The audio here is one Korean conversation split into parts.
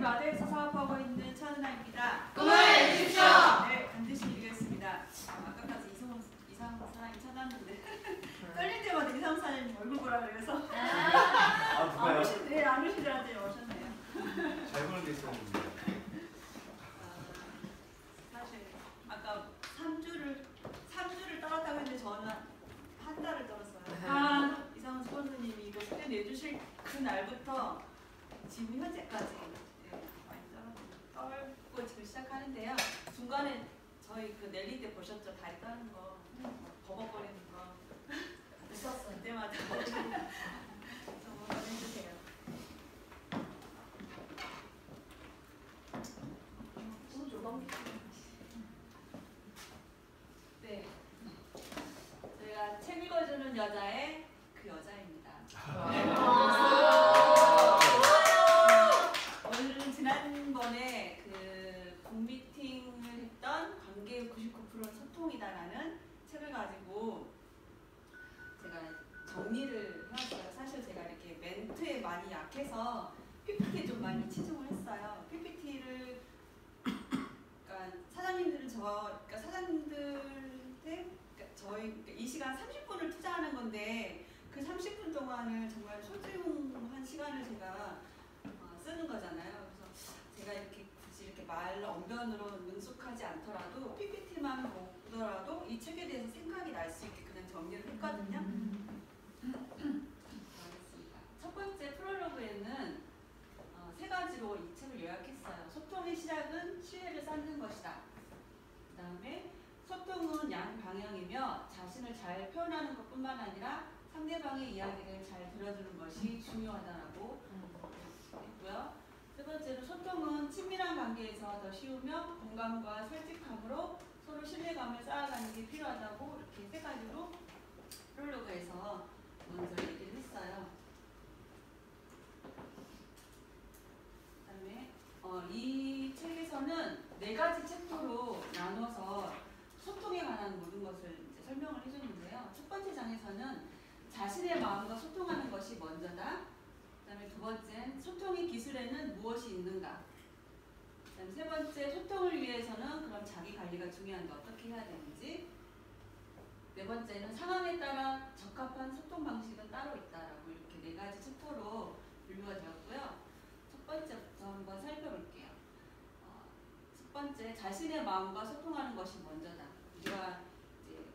마대에서 사업하고 있는 천은아입니다. 꿈을 이루십시오. 네, 반드시 이루겠습니다. 아까까지 이상한 사람이 찾았는데 떨릴 때마다 이상한 사람이 얼굴 보라 그래서 안 오시더라고요. 오셨네요. 잘 보는 게 있었는데. 사실 아까 3주를 떨었다고 했는데 저는 한 달을 떨었어요. 이상한 스폰서님이 이거 숙제 내주실 그 날부터 지금 현재까지 많이 떨고 지금 시작하는데요. 중간에 저희 그 넬리 때 보셨죠? 다리 떠는 거, 버벅거리는 거 있었어요. 그때마다 좀 한번 해주세요. 네, 저희가 책 읽어주는 여자의 그 여자입니다. 오늘은 지난번에 그 북미팅을 했던 관계의 99%는 소통이다라는 책을 가지고 제가 정리를 해왔어요. 사실 제가 이렇게 멘트에 많이 약해서 PPT에 좀 많이 치중을 했어요. PPT를 그러니까 사장님들은 그러니까 사장님들한테 저희 이 시간 30분을 투자하는 건데 그 30분 동안을 정말 소중한 시간을 제가 쓰는 거잖아요. 그래서 제가 이렇게 굳이 이렇게 말 언변으로 능숙하지 않더라도 PPT만 보더라도 이 책에 대해서 생각이 날 수 있게 그냥 정리를 했거든요. 알겠습니다. 첫 번째 프롤로그에는 세 가지로 이 책을 요약했어요. 소통의 시작은 신뢰를 쌓는 것이다. 그 다음에 소통은 양방향이며 자신을 잘 표현하는 것뿐만 아니라 상대방의 이야기를 잘 들어주는 것이 중요하다라고 했고요. 세 번째로 소통은 친밀한 관계에서 더 쉬우며 공감과 솔직함으로 서로 신뢰감을 쌓아가는 게 필요하다고 이렇게 세 가지로 프롤로그에서 먼저 얘기를 했어요. 그다음에 이 책에서는 4가지 챕터로 나눠서 소통에 관한 모든 것을 이제 설명을 해주는데요. 첫 번째 장에서는 자신의 마음과 소통하는 것이 먼저다. 그 다음에 두 번째는 소통의 기술에는 무엇이 있는가. 그 다음에 세 번째, 소통을 위해서는 그럼 자기 관리가 중요한데 어떻게 해야 되는지. 네 번째는 상황에 따라 적합한 소통 방식은 따로 있다라고 이렇게 4가지 챕터로 분류가 되었고요. 첫 번째부터 한번 살펴볼게요. 첫 번째, 자신의 마음과 소통하는 것이 먼저다. 우리가 이제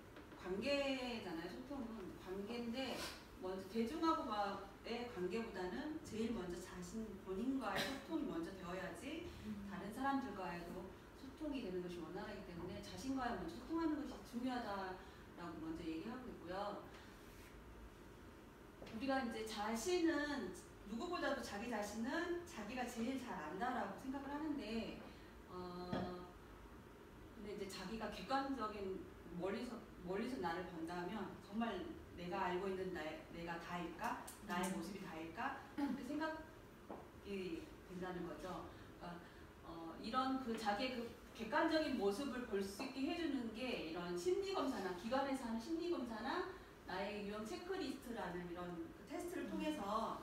관계잖아요. 소통은 관계인데 먼저 대중하고의 관계보다는 제일 먼저 자신 본인과의 소통이 먼저 되어야지 다른 사람들과에도 소통이 되는 것이 원활하기 때문에 자신과의 먼저 소통하는 것이 중요하다라고 먼저 얘기하고 있고요. 우리가 이제 자신은 누구보다도 자기 자신은 자기가 제일 잘 안다라고 생각을 하는데 근데 이제 자기가 객관적인 멀리서 나를 본다면 정말 내가 알고 있는 내가 다일까? 나의 모습이 다일까? 그렇게 생각이 된다는 거죠. 그러니까 이런 그 자기의 그 객관적인 모습을 볼 수 있게 해주는 게 이런 심리검사나 기관에서 하는 심리검사나 나의 유형 체크리스트라는 이런 그 테스트를 통해서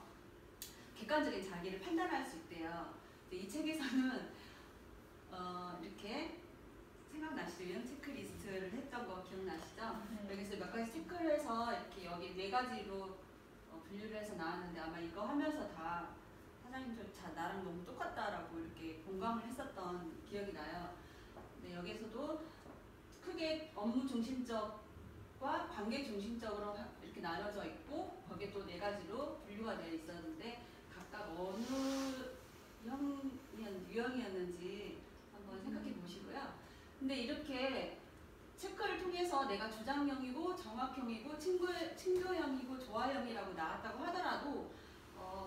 객관적인 자기를 판단할 수 있대요. 이 책에서는 이렇게 생각나시죠? 유형 체크리스트를 했던 거 기억나시죠? 여기서 몇 가지 체크를 해서 이렇게 여기 4가지로 분류를 해서 나왔는데 아마 이거 하면서 다 사장님들 나랑 너무 똑같다라고 이렇게 공감을 했었던 기억이 나요. 근데 여기서도 크게 업무 중심적과 관계 중심적으로 이렇게 나눠져 있고 거기에 또 4가지로 분류가 되어 있었는데 각각 어느 유형이었는지 한번 생각해 보시고요. 근데 이렇게 체크를 통해서 내가 주장형이고 정확형이고 친교형이고 조화형이라고 나왔다고 하더라도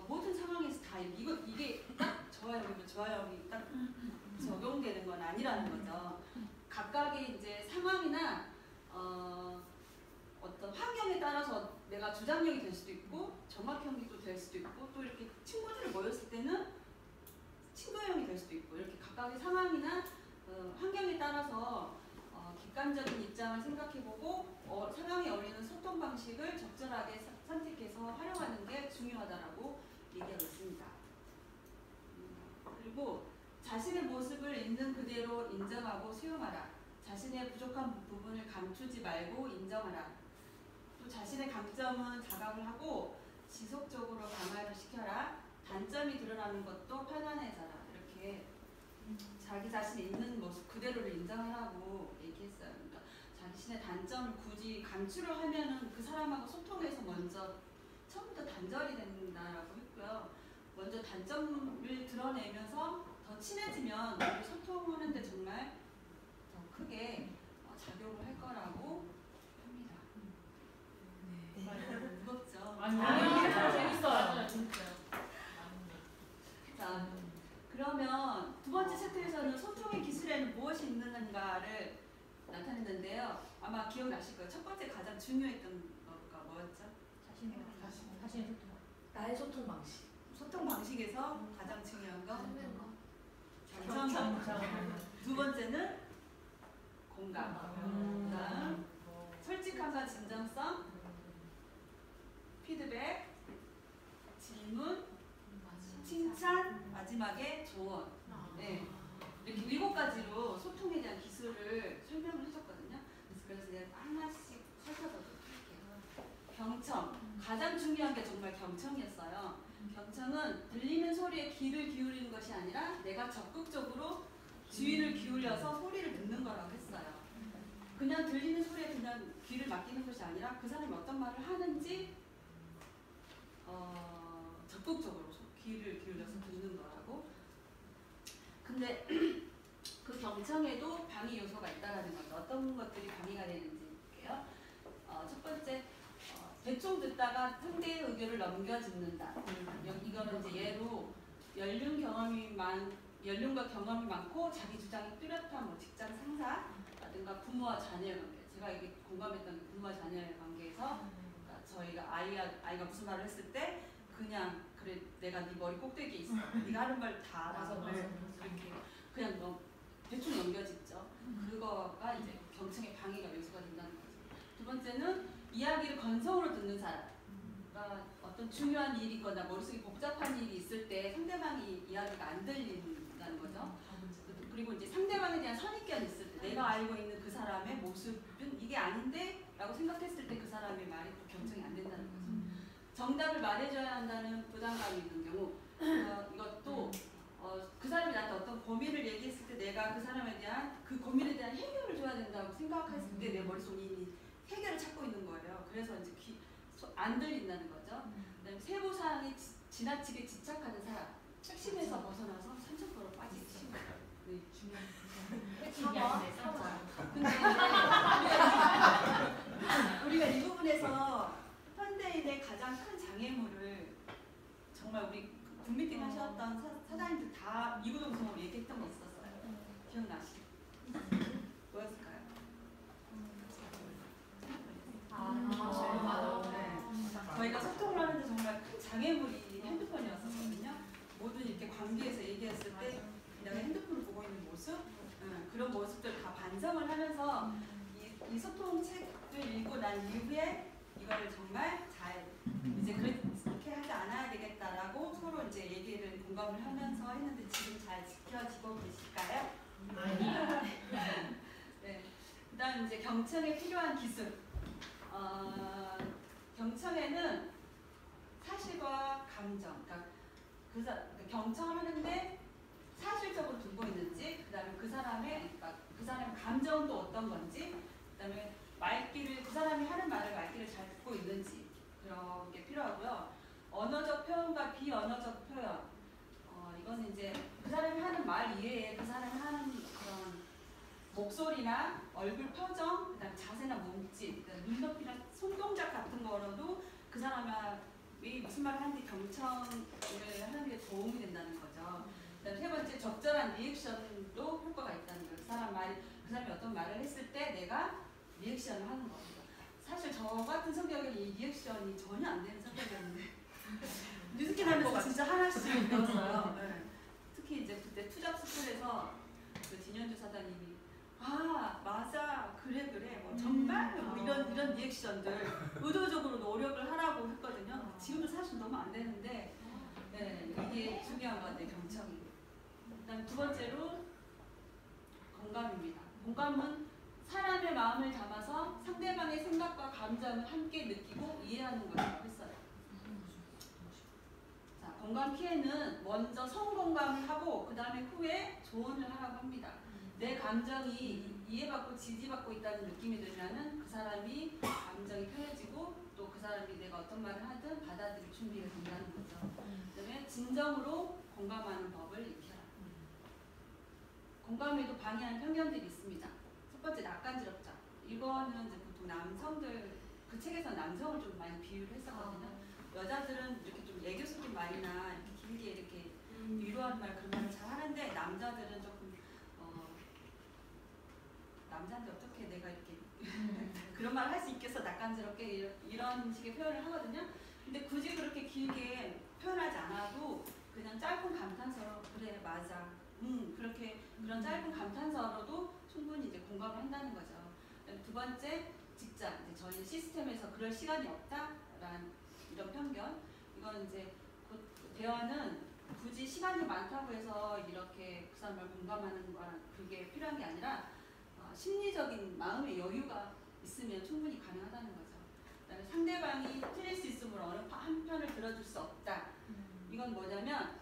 모든 상황에서 다 이게 딱 조화형이고 조화형이 딱 적용되는 건 아니라는 거죠. 각각의 이제 상황이나 어떤 환경에 따라서 내가 주장형이 될 수도 있고 정확형이 또 될 수도 있고 또 이렇게 친구들이 모였을 때는 친구형이 될 수도 있고 이렇게 각각의 상황이나 환경에 따라서 객관적인 입장을 생각해보고 상황에 어울리는 소통 방식을 적절하게 선택해서 활용하는 게 중요하다라고 얘기하고 있습니다. 그리고 그리고 자신의 모습을 있는 그대로 인정하고 수용하라. 자신의 부족한 부분을 감추지 말고 인정하라. 또 자신의 강점은 자각을 하고 지속적으로 강화를 시켜라. 단점이 드러나는 것도 편안해져라. 이렇게 자기 자신이 있는 모습 그대로를 인정하라고 얘기했어요. 그러니까 자신의 단점을 굳이 감추려 하면은 그 사람하고 소통해서 먼저 처음부터 단절이 된다라고 했고요. 먼저 단점을 드러내면서 더 친해지면 우리 소통하는데 정말 더 크게 작용을 할 거라고 합니다. 네. 무겁죠? 아니, 재밌어요. 진짜요. 자, 그러면 두 번째 챕터에서는 소통의 기술에는 무엇이 있는가를 나타냈는데요. 아마 기억나실 거예요. 첫 번째 가장 중요했던 거가 뭐였죠? 자신의 소통. 나의 소통 방식. 소통 방식에서 가장 중요한 거 경청. 경청. 두 번째는 공감. 그다음 솔직함과 진정성, 피드백, 질문, 칭찬, 마지막에 조언. 네. 이렇게 7가지로 소통에 대한 기술을 설명을 해줬거든요. 그래서 내가 하나씩 살펴보도록 할게요. 경청. 가장 중요한 게 정말 경청이었어요. 경청은 들리는 소리에 귀를 기울이는 것이 아니라 내가 적극적으로 주의를 기울여서 소리를 듣는 거라고 했어요. 그냥 들리는 소리에 그냥 귀를 맡기는 것이 아니라 그 사람이 어떤 말을 하는지 적극적으로 귀를 기울여서 듣는 거라고. 근데 그 경청에도 방해 요소가 있다라는 거죠. 어떤 것들이 방해가 되는지 볼게요. 첫 번째, 대충 듣다가 상대의 의견을 넘겨 듣는다. 이거는 이제 예로 연륜과 경험이 많고 자기 주장이 뚜렷한 직장 상사라든가 부모와 자녀의 관계. 제가 이게 공감했던 게 부모와 자녀의 관계에서 그러니까 저희가 아이가 무슨 말을 했을 때 그냥 그래 내가 네 머리 꼭대기에 있어. 네가 하는 말 다 알아서 그래. 이렇게 그냥 대충 넘겨짓죠. 그거가 이제 경청의 방해가 요소가 된다는 거죠. 두 번째는 이야기를 건성으로 듣는 사람. 그러니까 어떤 중요한 일이 있거나 머릿속에 복잡한 일이 있을 때 상대방이 이야기가 안 들린다는 거죠. 그리고 이제 상대방에 대한 선입견이 있을 때 내가 알고 있는 그 사람의 모습은 이게 아닌데 라고 생각했을 때 그 사람의 말이 또 경청이 안 된다는 거죠. 정답을 말해줘야 한다는 부담감이 있는 경우 이것도 그 사람이 나한테 어떤 고민을 얘기했을 때 내가 그 사람에 대한 그 고민에 대한 해결을 줘야 된다고 생각했을 때 내 머릿속에 이미 해결을 찾고 있는 거예요. 그래서 이제 안 들린다는 거죠. 그다음에 세부사항에 지나치게 집착하는 사람, 핵심에서 벗어나서 산책도로 빠지기 쉬워요. 네, 중요한 사과. 근데 우리가 이 부분에서 현대인의 가장 큰 장애물을 정말 우리 북미팅 하셨던 사장님들 다 이구동성으로 얘기했던 게 있었어요. 기억나시죠? 뭐였을까요? 네. 저희가 소통을 하는데 정말 큰 장애물이 핸드폰이었었거든요. 모든 이렇게 관계에서 얘기했을 때 내가 핸드폰을 보고 있는 모습, 그런 모습들 다 반성을 하면서 이 소통책을 읽고 난 이후에 이걸 정말 잘 이제 그렇게 하지 않아야 되겠다라고 서로 이제 얘기를 공감을 하면서 했는데 지금 잘 지켜지고 계실까요? 네. 그다음 이제 경청에 필요한 기술. 경청에는 사실과 감정, 그러니까 경청을 하는데 사실적으로 듣고 있는지, 그다음에 그 사람의 감정은 또 어떤 건지, 그다음에 그 사람이 하는 말을 잘 듣고 있는지 그런 게 필요하고요. 언어적 표현과 비언어적 표현. 이거는 이제 그 사람이 하는 말 이외에 그 사람이 하는 그런 목소리나 얼굴 표정, 그다음 자세나 몸짓, 눈높이나 손동작 같은 거로도 그 사람이 무슨 말을 하는지 경청을 하는 게 도움이 된다는 거죠. 그다음 세 번째, 적절한 리액션도 효과가 있다는 거예요. 그 사람이 어떤 말을 했을 때 내가 리액션을 하는 겁니다. 사실 저 같은 성격은 이 리액션이 전혀 안 되는 성격이었는데 뉴스킨 하면서 진짜 하나씩 배웠어요. 네. 특히 이제 그때 투잡 스쿨에서 그 진현주 사장님이 맞아 그래 정말 이런 리액션들 의도적으로 노력을 하라고 했거든요. 지금도 사실 너무 안 되는데 네, 이게 중요한 것 같아요. 경청이. 그다음 두 번째로 공감입니다. 공감은 사람의 마음을 담아서 상대방의 생각과 감정을 함께 느끼고 이해하는 것이라고 했어요. 자, 공감 피해는 먼저 성공감을 하고 그 다음에 후에 조언을 하라고 합니다. 내 감정이 이해받고 지지받고 있다는 느낌이 들면은 그 사람이 감정이 편해지고 또 그 사람이 내가 어떤 말을 하든 받아들일 준비가 된다는 거죠. 그다음에 진정으로 공감하는 법을 익혀라. 공감에도 방해하는 편견들이 있습니다. 첫 번째 낯간지럽자. 이거는 이제 보통 남성들 그 책에서 남성을 좀 많이 비유를 했었거든요. 여자들은 이렇게 좀 애교 섞인 말이나 이렇게 길게 이렇게 위로하는 말 그런 말을 잘 하는데 남자들은 조금 남자한테 어떻게 내가 이렇게 그런 말 할 수 있겠어 낯간지럽게 이런 식의 표현을 하거든요. 근데 굳이 그렇게 길게 표현하지 않아도 그냥 짧은 감탄사로 그래 맞아 그렇게 그런 짧은 감탄사로도 충분히 이제 공감을 한다는 거죠. 두 번째 직장 이제 저희 시스템에서 그럴 시간이 없다라는 이런 편견. 이건 이제 대화는 굳이 시간이 많다고 해서 이렇게 그 사람을 공감하는 거랑 그게 필요한 게 아니라 심리적인 마음의 여유가 있으면 충분히 가능하다는 거죠. 그다음에 상대방이 틀릴 수 있으므로 어느 한 편을 들어줄 수 없다. 이건 뭐냐면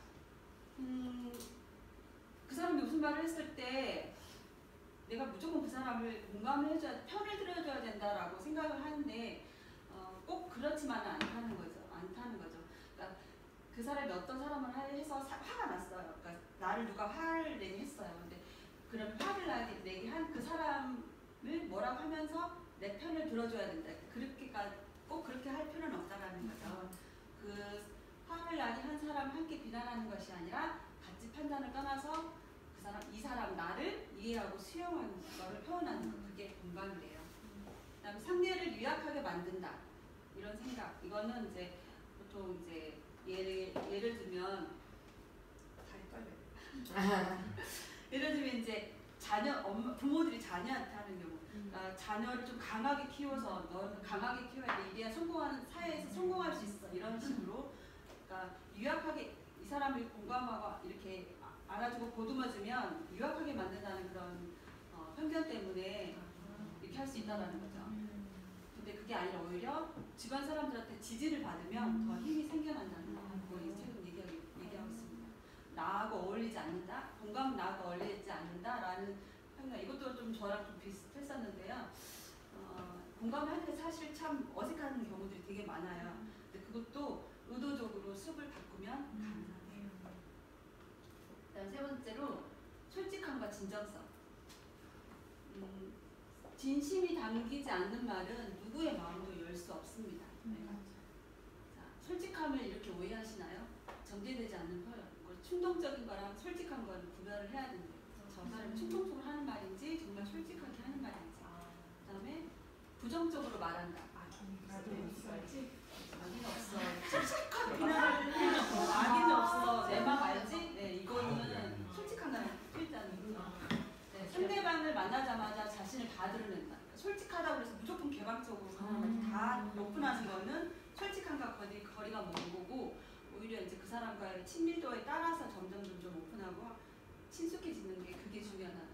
그 사람이 무슨 말을 했을 때 내가 무조건 그 사람을 공감을 해줘야 편을 들어줘야 된다라고 생각을 하는데 꼭 그렇지만은 않다는 거죠. 그러니까 그 사람이 어떤 사람을 해서 화가 났어요. 그러니까 나를 누가 화를 내게 했어요. 근데 그런 화를 내게 한 그 사람을 뭐라고 하면서 내 편을 들어줘야 된다. 꼭 그렇게 할 필요는 없다라는 거죠. 그 화를 나게 한 사람을 함께 비난하는 것이 아니라 가치 판단을 떠나서 이 사람 나를 이해하고 수용하는 것을 표현하는 것, 그게 공감이래요. 그다음에 상대를 유약하게 만든다. 이런 생각. 이거는 이제 보통 이제 예를 들면 예를 들면 이제 부모들이 자녀한테 하는 경우, 자녀를 좀 강하게 키워서 너는 강하게 키워야 돼. 이래야 사회에서 성공할 수 있어. 이런 식으로, 그러니까 유약하게 이 사람을 공감하고 이렇게 알아주고 보듬어주면 유약하게 만든다는 그런 편견 때문에 이렇게 할 수 있다는 거죠. 근데 그게 아니라 오히려 주변 사람들한테 지지를 받으면 더 힘이 생겨난다는 거. 그걸 최근 얘기하고 있습니다. 나하고 어울리지 않는다, 공감은 나하고 어울리지 않는다라는 편견. 이것도 좀 저랑 좀 비슷했었는데요. 공감을 하는 게 사실 참 어색한 경우들이 되게 많아요. 근데 그것도 의도적으로 습을 바꾸면 가능합니다. 세 번째로 솔직함과 진정성. 진심이 담기지 않는 말은 누구의 마음도 열 수 없습니다. 자, 솔직함을 이렇게 오해하시나요? 전제되지 않는 표현. 충동적인 거랑 솔직한 거는 구별을 해야 된대요. 저 사람이 충동적으로 하는 말인지 정말 솔직하게 하는 말인지. 그다음에 부정적으로 말한다. 악의는 없어. 솔직한 비난을 해놓고 악의는 없어. 내 맘 알지? 네, 이거는 솔직한 거랑 틀리다는 거죠. 네, 상대방을 만나자마자 자신을 다 드러낸다. 그러니까 솔직하다고 해서 무조건 개방적으로 다 오픈하는 거는 솔직함과 거리가 먼 거고, 오히려 이제 그 사람과의 친밀도에 따라서 점점 오픈하고 친숙해지는 게 그게 중요하다는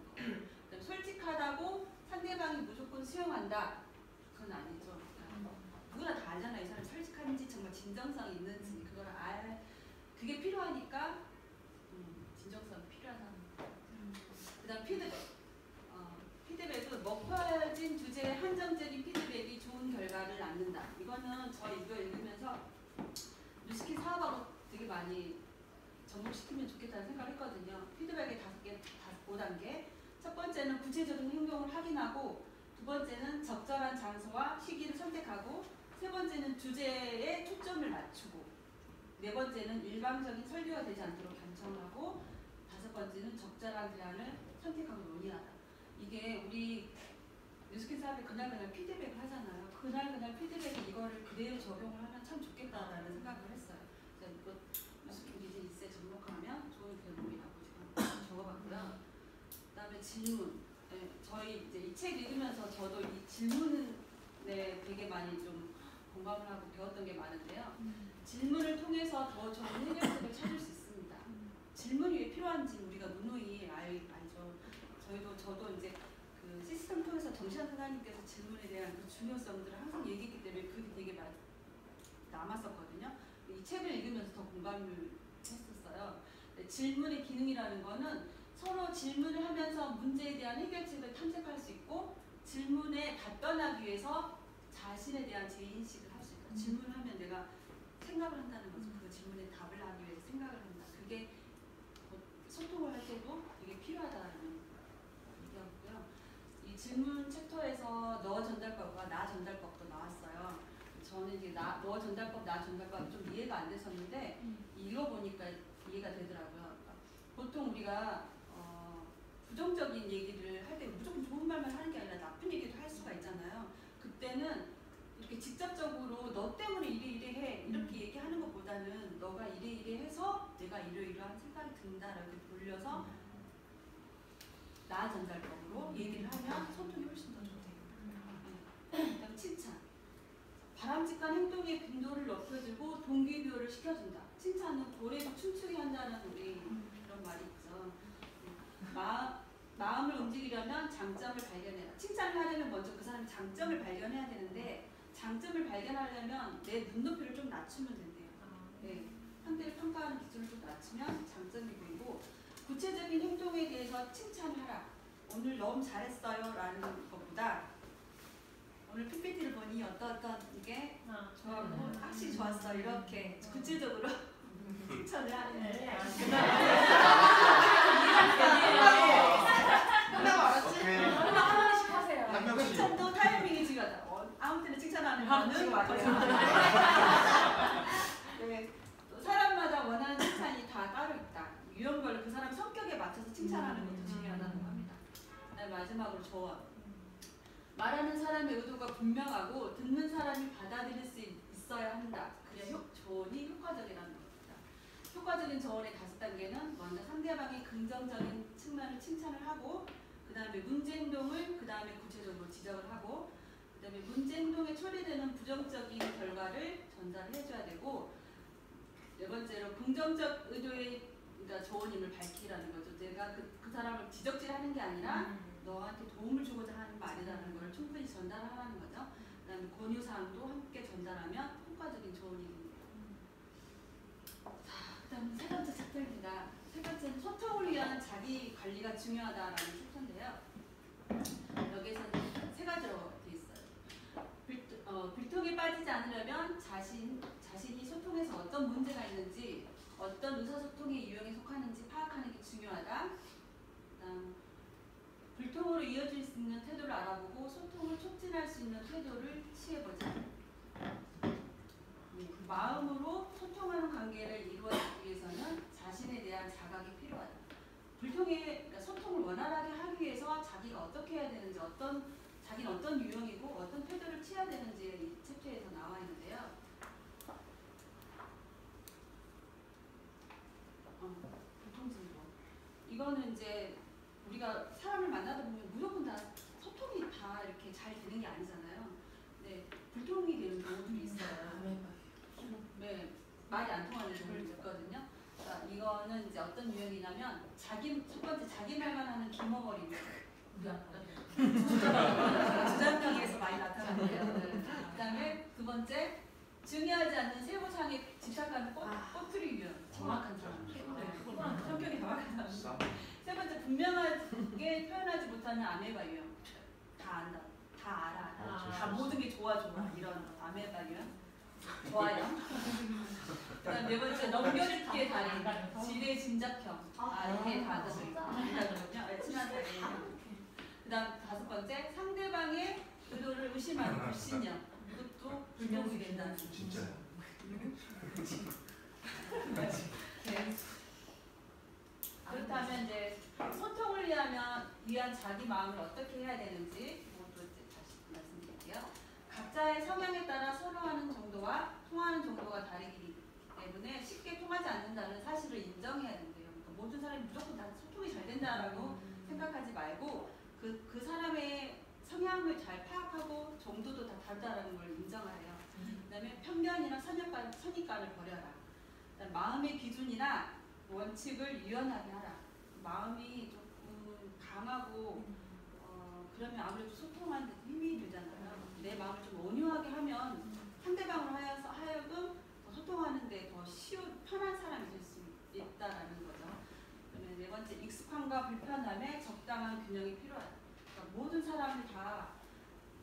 거. 솔직하다고 상대방이 무조건 수용한다. 그건 아니죠. 누구나 다 알잖아요. 이 사람이 솔직한지 정말 진정성이 있는지 그게 필요하니까 진정성이 필요하다는 거. 그다음 피드백. 피드백은 먹혀진 주제에 한정적인 피드백이 좋은 결과를 낳는다. 이거는 저 이거 읽으면서 뉴스킨 사업하고 되게 많이 접목시키면 좋겠다는 생각을 했거든요. 피드백의 5단계. 첫 번째는 구체적인 행동을 확인하고, 두 번째는 적절한 장소와 시기를 선택하고, 세 번째는 주제에 초점을 맞추고, 네 번째는 일방적인 설교가 되지 않도록 경청하고, 다섯 번째는 적절한 대안을 선택하고 논의하다. 이게 우리 뉴스킨 사업에 그날 피드백을 하잖아요. 그날 피드백에 이거를 그대로 적용을 하면 참 좋겠다라는 생각을 했어요. 그래서 이거 뉴스킨 비즈니스에 접목하면 좋은 경험이라고 지금 적어봤고요. 그다음에 질문. 네, 저희 이제 이 책 읽으면서 저도 이 질문에 되게 많이 좀 공감을 하고 배웠던 게 많은데요. 질문을 통해서 더 좋은 해결책을 찾을 수 있습니다. 질문이 왜 필요한지 우리가 누누이 알죠. 저도 이제 그 시스템 통해서 정시환 선생님께서 질문에 대한 그 중요성들을 항상 얘기했기 때문에 그게 되게 남았었거든요. 이 책을 읽으면서 더 공감을 했었어요. 질문의 기능이라는 거는 서로 질문을 하면서 문제에 대한 해결책을 탐색할 수 있고 질문에 답변하기 위해서 자신에 대한 재인식을 할 수 있다. 질문을 하면 내가 생각을 한다는 거죠. 그 질문에 답을 하기 위해서 생각을 한다. 그게 소통을 할 때도 되게 필요하다는 얘기였고요. 이 질문 챕터에서 너 전달법과 나 전달법도 나왔어요. 저는 이게 너 전달법, 나 전달법 좀 이해가 안 됐었는데 읽어보니까 이해가 되더라고요. 그러니까 보통 우리가 부정적인 얘기를 할 때 무조건 좋은 말만 하는 게 아니라 나쁜 얘기도 할 수가 있잖아요. 그때는 이렇게 직접적으로 너 때문에 이래 해 이렇게 얘기하는 것보다는 너가 이래 해서 내가 이러이러한 생각이 든다라고 돌려서 나 전달법으로 얘기를 하면 소통이 훨씬 더 좋대요. 그다음 칭찬. 바람직한 행동의 빈도를 높여주고 동기부여를 시켜준다. 칭찬은 고래도 춤추게 한다는 우리 그런 말이 있죠. 마음을 움직이려면 장점을 발견해라. 칭찬을 하려면 먼저 그 사람의 장점을 발견해야 되는데 장점을 발견하려면 내 눈높이를 좀 낮추면 된대요. 네. 상대를 평가하는 기준을 좀 낮추면 장점이 보이고 구체적인 행동에 대해서 칭찬을 하라. 오늘 너무 잘했어요 라는 것보다 오늘 PPT를 보니 어떤 게 좋았고 확실히 좋았어 이렇게 구체적으로 칭찬을 하는데 한 명씩. 칭찬도 타이밍이 중요하다. 아무 때나 칭찬하는 거는 네. 또 사람마다 원하는 칭찬이 다 따로 있다. 유형별로 그 사람 성격에 맞춰서 칭찬하는 것도 중요하다고 합니다. 그다음 마지막으로 조언. 말하는 사람의 의도가 분명하고 듣는 사람이 받아들일 수 있어야 한다. 그래야 조언이 효과적이라는 겁니다. 효과적인 조언의 5단계는 먼저 상대방의 긍정적인 측면을 칭찬을 하고 그 다음에 문제 행동을 그 다음에 구체적으로 지적을 하고 그 다음에 문제 행동에 처리되는 부정적인 결과를 전달을 해줘야 되고 네 번째로 긍정적 의도의 그러니까 조언임을 밝히라는 거죠. 내가 그 사람을 지적질하는 게 아니라 너한테 도움을 주고자 하는 말이라는 걸 충분히 전달하라는 거죠. 그 다음에 권유사항도 함께 전달하면 효과적인 조언입니다. 그 다음 세 번째 챕터입니다. 세 번째는 소통을 위한 자기 관리가 중요하다라는 챕터인데요. 여기에서는 3가지로 되어 있어요. 빌통에 빠지지 않으려면 자신이 소통에서 어떤 문제가 있는지 어떤 의사소통의 유형에 속하는지 파악하는 게 중요하다. 그다음 불통으로 이어질 수 있는 태도를 알아보고 소통을 촉진할 수 있는 태도를 취해보자. 마음으로 소통하는 관계를 이루어지기 위해서는 자신에 대한 자각이 필요하다. 그러니까 소통을 원활하게 하기 위해서 자기가 어떻게 해야 되는지 자기는 어떤 유형이고 어떤 태도를 취해야 되는지 이 챕터에서 나와 있는데요. 불통증도 이거는 이제 우리가 사람을 만나다 보면 무조건 다 소통이 다 이렇게 잘 되는 게 아니잖아요. 네, 불통이 되는 경우들이 있어요. 네, 말이 안 통하는 경우도 있거든요. 그러니까 이거는 이제 어떤 유형이냐면 첫 번째 자기 말만 하는 기머거리. 주장형에서 많이 나타나는데요. 네. 그다음에 2번째 중요하지 않는 세부상에 집착하는 꼬투리 유형. 정확한 사람. 네. 성격이 정확한 사람. 3번째 분명하게 표현하지 못하는 아메바 유형. 다 안다. 다 알아. 다 모든 게 좋아 이런 아메바 유형. 좋아요. 그다음 4번째 넘겨줄게 달인. 지레 짐작형. 이게 다 있다거든요. 친한 사이. 그다음 5번째 상대방의 의도를 의심하는 불신형. 이것도 불명이 된다는. 진짜요? 네. 그렇다면 이제 소통을 위한 자기 마음을 어떻게 해야 되는지 그것도 이제 다시 말씀드릴게요. 각자의 성향에 따라 서로 하는 정도와 통하는 정도가 다르기 때문에 쉽게 통하지 않는다는 사실을 인정해야 된대요. 그러니까 모든 사람이 무조건 다 소통이 잘 된다라고 생각하지 말고 그 사람의 성향을 잘 파악하고 정도도 다 다르다는 걸 인정하래요. 그다음에 편견이나 선입관을 버려라. 마음의 기준이나 원칙을 유연하게 하라. 마음이 조금 강하고 그러면 아무래도 소통하는 데 힘이 들잖아요. 내 마음을 좀 온유하게 하면 상대방을 하여금 더 소통하는데 더 쉬운 편한 사람이 될 수 있다라는 거죠. 그러면 네 번째, 익숙함과 불편함에 적당한 균형이 필요하다. 그러니까 모든 사람이 다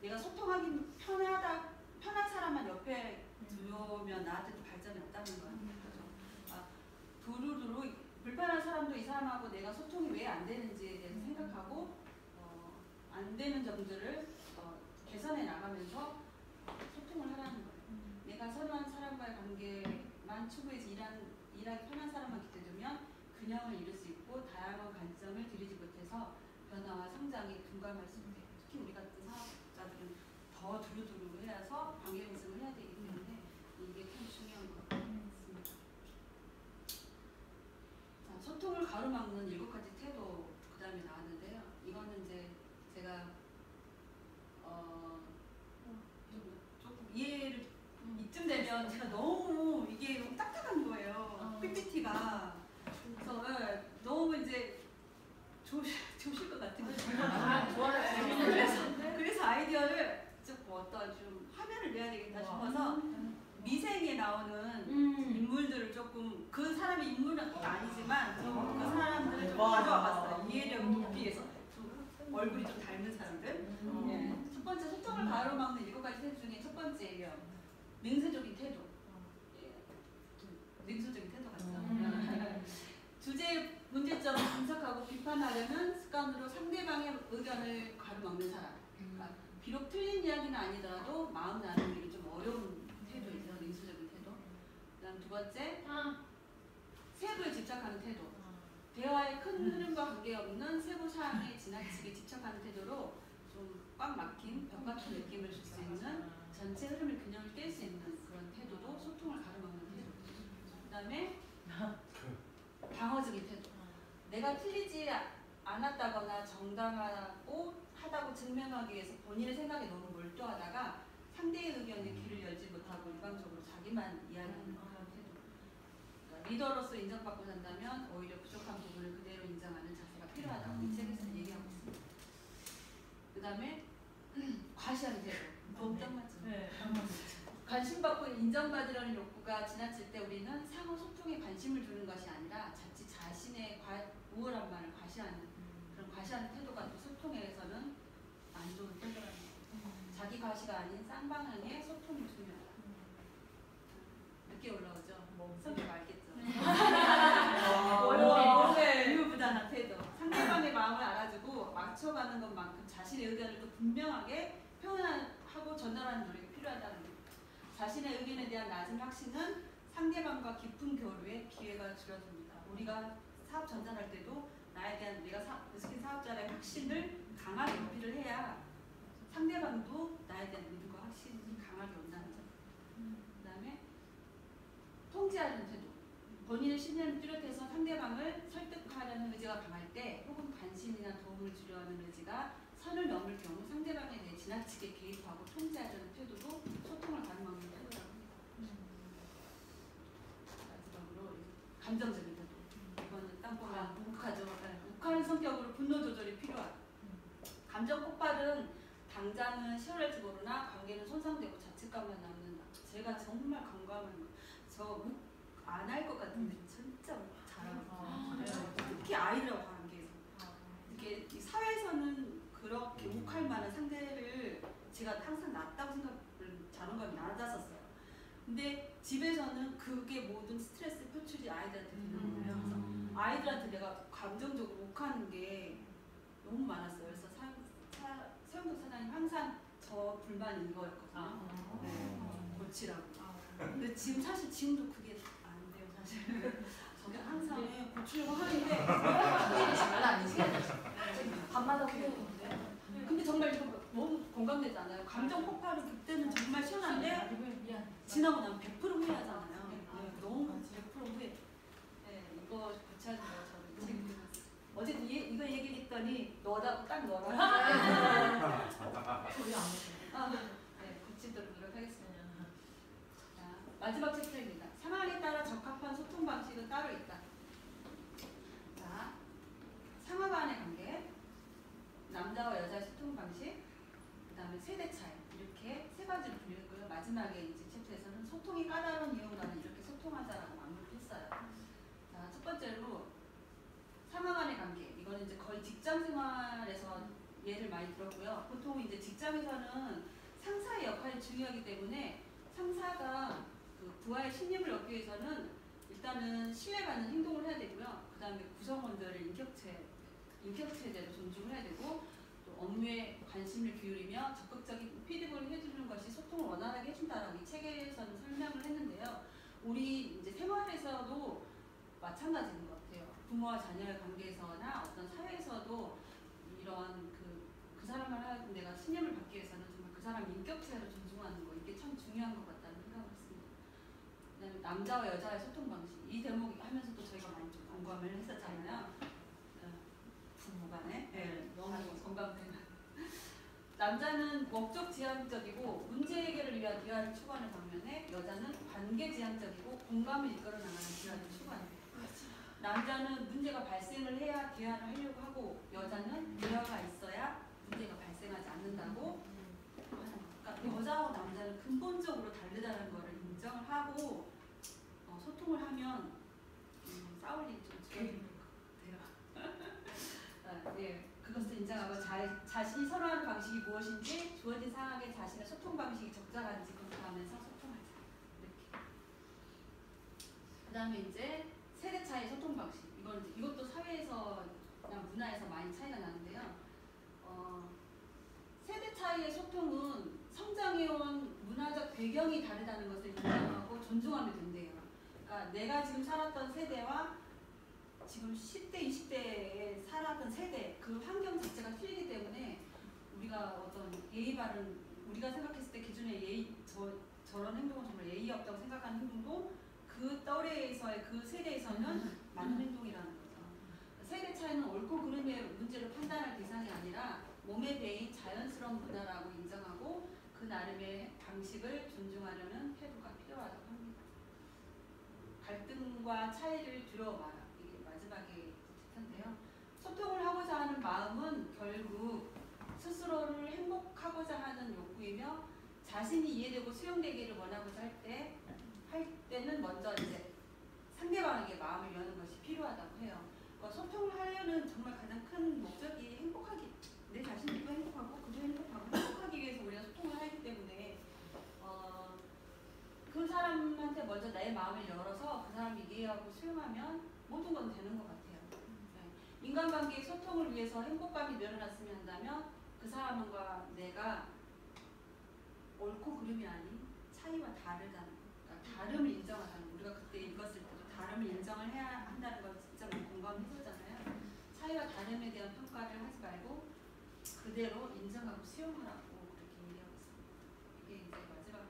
내가 소통하기 편한 사람만 옆에 두면 나한테도 발전이 없다는 거예요. 그래서 두루두루 불편한 사람도 이 사람하고 내가 소통이 왜 안 되는지에 대해서 생각하고 안 되는 점들을 개선해 나가면서 소통을 하라는 거예요. 내가 선호한 사람과의 관계만 추구해서 일하기 편한 사람만 기대두면 균형을 잃을 수 있고 다양한 관점을 들이지 못해서 변화와 성장에 둔감할 수 있대요. 특히 우리 같은 사업자들은 더 두루두루 해서 관계 형성을 해야 되기 때문에 이게 참 중요한 것 같습니다. 자, 소통을 가로막는 7가지 태도 그 다음에 나왔는데요. 이거는 이제 제가 조금 이해를 이쯤 되면 제가 너무 이게 너무 딱딱한 거예요. PPT가. 그래서 너무 이제 조실 것 같은 거예요. 그래서 아이디어를 조금 어떤 좀 화면을 내야 되겠다 싶어서 미생에 나오는 인물들을 조금 그 사람의 인물은 꼭 아니지만 좀 그 사람들을 좀 가져와 봤어요. 이해력을 돕기 위해서. 좀 얼굴이 좀 닮은 사람들. 예. 첫 번째, 소통을 가로막는 7가지 태도 중에 첫 번째예요. 능세적인 태도. 예. 능수적인 태도 같죠. 주제의 문제점을 분석하고 비판하려는 습관으로 상대방의 의견을 가로막는 사람. 그러니까 비록 틀린 이야기는 아니더라도 마음 나누기는 좀 어려운 태도이죠. 능수적인 태도. 그다음 두 번째, 세부에 집착하는 태도. 대화의 큰 흐름과 관계없는 세부 사항에 지나치게 집착하는 태도로 좀 꽉 막힌 벽 같은 느낌을 줄 수 있는 전체 흐름의 균형을 깰 수 있는 그런 태도도 소통을 가로막는 태도. 그다음에 방어적인 태도. 내가 틀리지 않았다거나 정당하다고 증명하기 위해서 본인의 생각에 너무 몰두하다가 상대의 의견에 귀를 열지 못하고 일방적으로 자기만 이야기하는 그런 태도. 그러니까 리더로서 인정받고 산다면 오히려 부족한 부분을 그대로 인정하는 자세가 필요하다고 이 책에서 얘기하고 있습니다. 그 다음에 과시하는 태도. 너무 맞죠? 관심받고 인정받으려는 욕구가 지나칠 때 우리는 상호 소통에 관심을 두는 것이 아니라 자칫 자신의 우월한 말을 과시하는 그런 과시하는 태도가 또 소통에서는 안 좋은 태도라는 거예요. 자기 과시가 아닌 쌍방향의 소통이 중요하다. 늦게 올라오죠? 성격 알겠죠? 유부단한 태도. 상대방의 마음을 알아주고 맞춰가는 것만큼 자신의 의견을 또 분명하게 표현하고 전달하는 노력이 필요하다는 거예요. 자신의 의견에 대한 낮은 확신은 상대방과 깊은 교류의 기회가 줄어듭니다. 우리가 사업 전달할 때도 나에 대한 내가 스킨 사업자의 확신을 강하게 어필을 해야 상대방도 나에 대한 믿음과 확신이 강하게 온다는 점. 그 다음에 통제하는 태도. 본인의 신념을 뚜렷해서 상대방을 설득하려는 의지가 강할 때 혹은 관심이나 도움을 주려 하는 의지가 선을 넘을 경우 상대방에 대해 지나치게 개입하고 통제하려는 태도도 소통을 가로막는 태도라고 합니다. 마지막으로 감정적인 태도. 이거는 땅보다 욱하죠. 욱하는 성격으로 분노 조절이 필요하다. 감정 폭발은 당장은 시원할지 모르나 관계는 손상되고 자책감만 남는다. 제가 정말 공감하는 거. 저 안 할 것 같은데 진짜 잘하고 특히 아이들하고 관계에서 이게 사회에서는 그렇게 욱할 만한 상대를 제가 항상 낫다고 생각을 자존감이 낮았었어요. 근데 집에서는 그게 모든 스트레스 표출이 아이들한테 되는 거예요. 그래서 아이들한테 내가 감정적으로 욱하는 게 너무 많았어요. 그래서 서영덕 사장님 항상 저 불만이 이거였거든요. 네, 고치라고. 근데 지금도 그게 안 돼요, 사실. 저게 항상 고치려고 하는데 장난 아니지? 밤마다 후회했는데. 근데 정말 이거 너무 공감되지 않아요? 감정 폭발은 그때는 정말 시원한데 지나고 나면 100% 후회하잖아요. 네, 너무 100% 후회. 네, 이거 고쳐야 된다고 저는 책 읽으면서. 어제도 이거 얘기했더니 너다 딱 너라. 소리 안 해. 네, 고치도록 노력하겠습니다. 자, 마지막 챕터입니다. 상황에 따라 적합한 소통 방식은 따로 있다. 마지막에 이제 챕터에서는 소통이 까다로운 이유가는 이렇게 소통하자라고 마무리를 했어요. 자, 첫 번째로 상하 간의 관계. 이거는 이제 거의 직장 생활에서 예를 많이 들었고요. 보통 이제 직장에서는 상사의 역할이 중요하기 때문에 상사가 그 부하의 신임을 얻기 위해서는 일단은 신뢰받는 행동을 해야 되고요. 그 다음에 구성원들을 인격체대로 존중을 해야 되고 또 업무에 관심을 기울이며 적극적인 피드백을 해주는 것이 소통을 원활하게 해준다라고 이 책에서는 설명을 했는데요. 우리 이제 생활에서도 마찬가지인 것 같아요. 부모와 자녀의 관계에서나 어떤 사회에서도 이런 그 사람을 하는 내가 신임을 받기 위해서는 정말 그 사람 인격체로 존중하는 거 이게 참 중요한 것 같다는 생각을 했습니다. 그다음에 남자와 여자의 소통 방식 이 대목 하면서도 저희가 많이 좀 공감을 했었잖아요. 부부 간에 너무 공감되는. 남자는 목적 지향적이고 문제 해결을 위한 대화를 추구하는 반면에 여자는 관계 지향적이고 공감을 이끌어 나가는 대화를 추구합니다. 남자는 문제가 발생을 해야 대화를 하려고 하고 여자는 대화가 있어야 문제가 발생하지 않는다고 하는 것. 그러니까 여자와 남자는 근본적으로 다르다는 것을 인정을 하고 소통을 하면 싸울 일이 좀 줄어드는 것 같아요. 네, 그것을 인정하고 자신이 선호하는 방식이 무엇인지 주어진 상황에 자신의 소통 방식이 적절한지 검토하면서 소통하자. 이렇게. 그 다음에 이제 세대 차이 소통 방식. 이것도 사회에서 그냥 문화에서 많이 차이가 나는데요. 세대 차이의 소통은 성장해온 문화적 배경이 다르다는 것을 인정하고 존중하면 된대요. 그러니까 내가 지금 살았던 세대와 지금 10대, 20대에 살았던 세대 그 환경 자체가 틀리기 때문에 우리가 어떤 예의 바른 우리가 생각했을 때 기존의 예의 저런 행동은 정말 예의 없다고 생각하는 행동도 그 또래에서의 그 세대에서는 맞는 행동이라는 거죠. 세대 차이는 옳고 그름의 문제를 판단할 대상이 아니라 몸에 배인 자연스러운 문화라고 인정하고 그 나름의 방식을 존중하려는 태도가 필요하다고 합니다. 갈등과 차이를 두려워마라. 이게 마지막에 챕터인데요. 소통을 하고자 하는 마음은 결국 스스로를 행복하고자 하는 욕구이며 자신이 이해되고 수용되기를 원하고자 할 때는 먼저 이제 상대방에게 마음을 여는 것이 필요하다고 해요. 소통을 하려는 정말 가장 큰 목적이 내 자신도 행복하고 그도 행복하기 위해서 우리가 소통을 하기 때문에 그 사람한테 먼저 내 마음을 열어서 그 사람이 이해하고 수용하면 모든 건 되는 것 같아요. 네. 인간관계의 소통을 위해서 행복감이 늘어났으면 한다면 그 사람과 내가 옳고 그름이 아닌 차이와 다르다는 거. 그러니까 다름을 인정하자는 거. 우리가 그때 읽었을 때도 다름을 인정을 해야 한다는 걸 진짜 공감했었잖아요. 차이와 다름에 대한 평가를 하지 말고 그대로 인정하고 수용하라고 그렇게 얘기하고 있습니다. 이게 이제 마지막